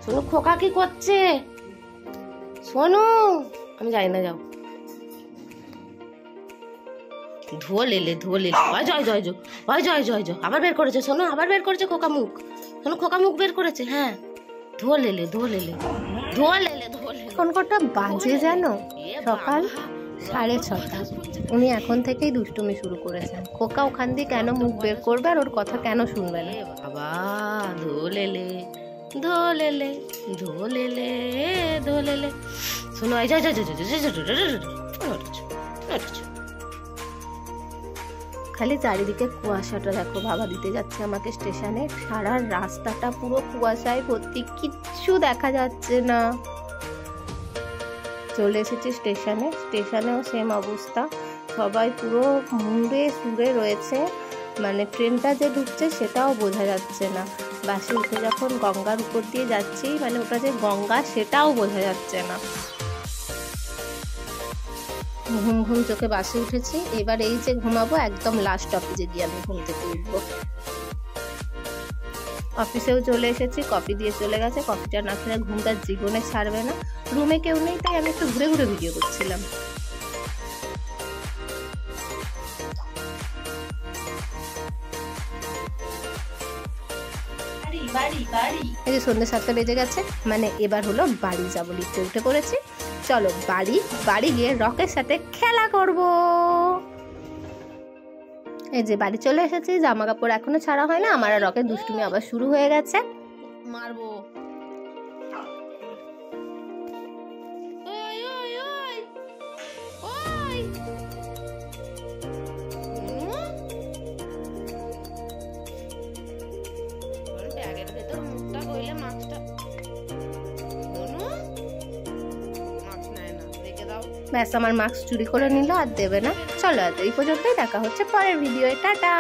সোনু খোকা কি করছে? সোনু আমি যাই না, যাও। ধোয়া লেলে জয় জয় জয় জয় জয় জয় জয় আবার বের করেছে সোনু, আবার বের করেছে খোকা মুখ। সোনু খোকা মুখ বের করেছে। হ্যাঁ, ধোয়া লেলে এখন কটা বাজে জানো? সকাল 6:30। উনি এখন থেকেই দুষ্টুমি শুরু করেছেন। খোকা ওখান দিয়ে কেন মুখ বের করবে আর ওর কথা কেন শুনবে না? বাবা ধোলেলে শোনো, এই খালি চারিদিকে কুয়াশাটা দেখো। বাবা দিতে যাচ্ছে আমাকে স্টেশনে, সারা রাস্তাটা পুরো কুয়াশায় ভর্তি, কিচ্ছু দেখা যাচ্ছে না। চলে এসেছি স্টেশনে, স্টেশনেও সেম অবস্থা, সবাই পুরো মুড়ে সুড়ে রয়েছে। মানে ট্রেনটা যে ঢুকছে সেটাও বোঝা যাচ্ছে না। বাসে উঠে যখন গঙ্গার উপর দিয়ে যাচ্ছি, মানে ওটা যে গঙ্গা সেটাও বোঝা যাচ্ছে না। ঘুম ঘুম চোখে বাসে উঠেছি। এবার এই যে ঘুমাবো, একদম লাস্ট অফিসে গিয়ে আমি ঘুম থেকে উঠবো। অফিসেও চলে এসেছি, কফি দিয়ে চলে গেছে। কফিটা না খেলে ঘুমটা জীবনে ছাড়বে না। রুমে কেউ নেই, তাই আমি একটু ঘুরে ঘুরে ভিডিও করছিলাম। এই যে সন্ধ্যে 7টা বেজে গেছে, মানে এবার হলো বাড়ি যাবো। লিফটে উঠে পড়েছি, চলো বাড়ি গিয়ে রকের সাথে খেলা করব। এই যে বাড়ি চলে এসেছি, জামা কাপড় এখনো ছাড়া হয় না। আমার আর রকের দুষ্টুমি আবার শুরু হয়ে গেছে। মারবো। ব্যাগের ভেতর মুখটা গইলে মাছটা ব্যাস, আমার মাস্ক চুরি করে নিল, আর দেবে না। চলো, এই পর্যন্তই, দেখা হচ্ছে পরের ভিডিওয়। টাটা।